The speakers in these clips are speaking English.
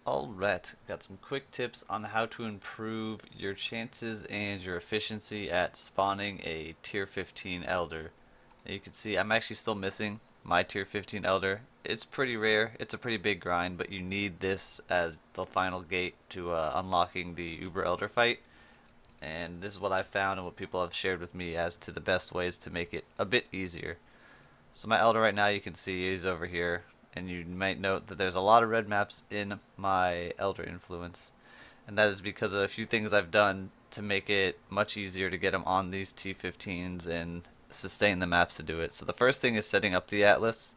Alright, got some quick tips on how to improve your chances and your efficiency at spawning a tier 15 Elder. Now you can see I'm actually still missing my tier 15 Elder. It's pretty rare, it's a pretty big grind, but you need this as the final gate to unlocking the Uber Elder fight. And this is what I found and what people have shared with me as to the best ways to make it a bit easier. So my Elder right now, you can see he's over here, and you might note that there's a lot of red maps in my Elder influence, and that is because of a few things I've done to make it much easier to get them on these T15s and sustain the maps to do it. So the first thing is setting up the atlas.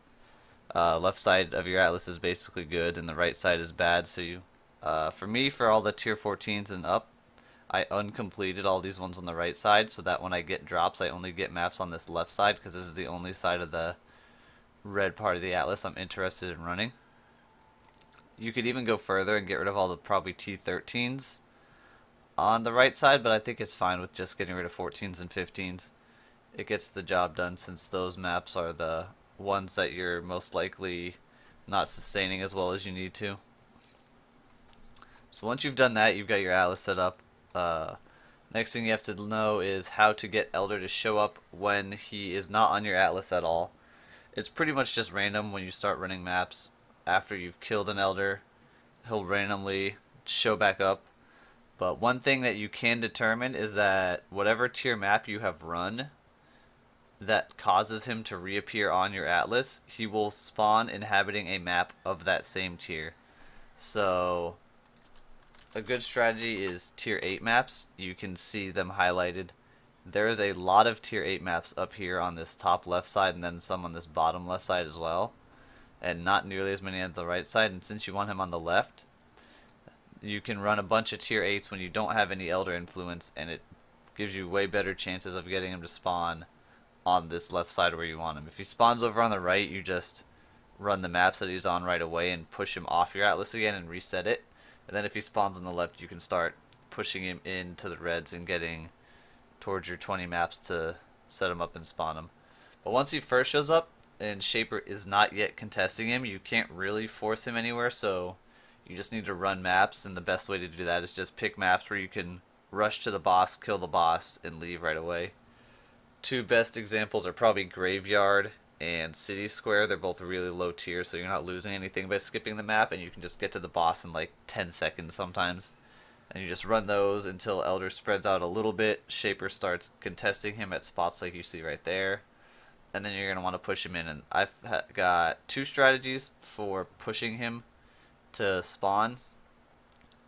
Left side of your atlas is basically good and the right side is bad, so for me, for all the tier 14s and up, I uncompleted all these ones on the right side so that when I get drops I only get maps on this left side, because this is the only side of the red part of the atlas I'm interested in running. You could even go further and get rid of all the probably T13s on the right side, but I think it's fine with just getting rid of 14s and 15s. It gets the job done, since those maps are the ones that you're most likely not sustaining as well as you need to. So once you've done that, you've got your atlas set up. Next thing you have to know is how to get Elder to show up when he is not on your atlas at all. It's pretty much just random when you start running maps. After you've killed an Elder, he'll randomly show back up. But one thing that you can determine is that whatever tier map you have run that causes him to reappear on your atlas, he will spawn inhabiting a map of that same tier. So a good strategy is tier 8 maps. You can see them highlighted. There is a lot of tier 8 maps up here on this top left side, and then some on this bottom left side as well, and not nearly as many on the right side. And since you want him on the left, you can run a bunch of tier 8s when you don't have any Elder influence, and it gives you way better chances of getting him to spawn on this left side where you want him. If he spawns over on the right, you just run the maps that he's on right away and push him off your atlas again and reset it. And then if he spawns on the left, you can start pushing him into the reds and getting towards your 20 maps to set him up and spawn him. But once he first shows up and Shaper is not yet contesting him, you can't really force him anywhere, so you just need to run maps, and the best way to do that is just pick maps where you can rush to the boss, kill the boss, and leave right away. Two best examples are probably Graveyard and City Square. They're both really low tier, so you're not losing anything by skipping the map, and you can just get to the boss in like 10 seconds sometimes. And you just run those until Elder spreads out a little bit, Shaper starts contesting him at spots like you see right there, and then you're going to want to push him in. And I've got two strategies for pushing him to spawn.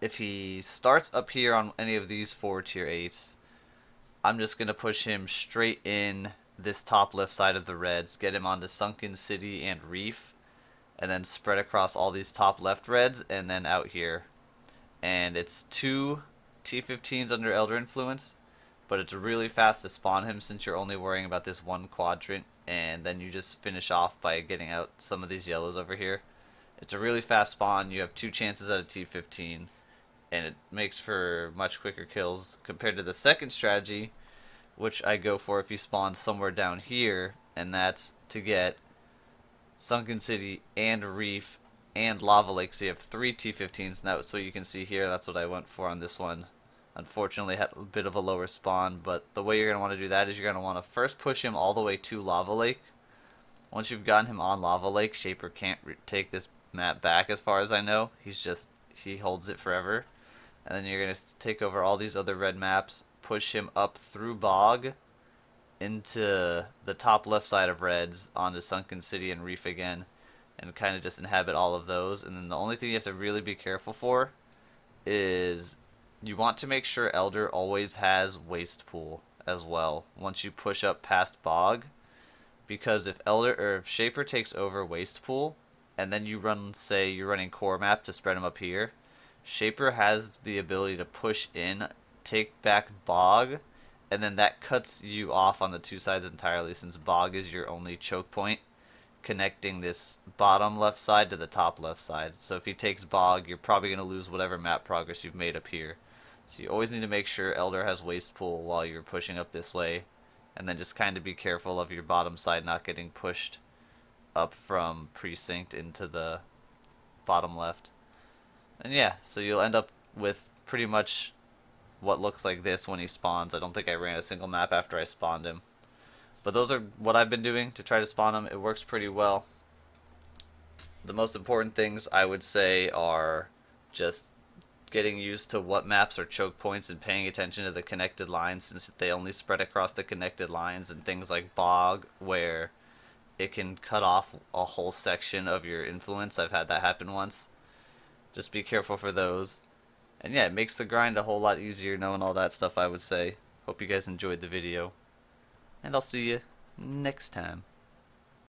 If he starts up here on any of these 4 tier 8s, I'm just going to push him straight in this top left side of the reds, get him onto Sunken City and Reef, and then spread across all these top left reds and then out here. And it's 2 T15s under Elder influence, but it's really fast to spawn him since you're only worrying about this one quadrant, and then you just finish off by getting out some of these yellows over here. It's a really fast spawn. You have 2 chances at a T15, and it makes for much quicker kills compared to the second strategy, which I go for if he spawns somewhere down here, and that's to get Sunken City and Reef and Lava Lake. So you have 3 T15s, and that's what you can see here. That's what I went for on this one. Unfortunately, had a bit of a lower spawn, but the way you're going to want to do that is you're going to want to first push him all the way to Lava Lake. Once you've gotten him on Lava Lake, Shaper can't take this map back as far as I know. He holds it forever. And then you're going to take over all these other red maps, push him up through Bog into the top left side of reds onto Sunken City and Reef again, and kind of just inhabit all of those. And then the only thing you have to really be careful for is you want to make sure Elder always has Waste Pool as well once you push up past Bog, because if Shaper takes over Waste Pool and then you run, say you're running core map to spread him up here, Shaper has the ability to push in, take back Bog, and then that cuts you off on the 2 sides entirely, since Bog is your only choke point connecting this bottom left side to the top left side. So if he takes Bog, you're probably going to lose whatever map progress you've made up here. So you always need to make sure Elder has Waste Pool while you're pushing up this way, and then just kind of be careful of your bottom side not getting pushed up from Precinct into the bottom left. And yeah, so you'll end up with pretty much what looks like this when he spawns. I don't think I ran a single map after I spawned him. But those are what I've been doing to try to spawn him. It works pretty well. The most important things I would say are just getting used to what maps are choke points and paying attention to the connected lines, since they only spread across the connected lines, and things like Bog where it can cut off a whole section of your influence. I've had that happen once. Just be careful for those. And yeah, it makes the grind a whole lot easier knowing all that stuff, I would say. Hope you guys enjoyed the video. And I'll see you next time.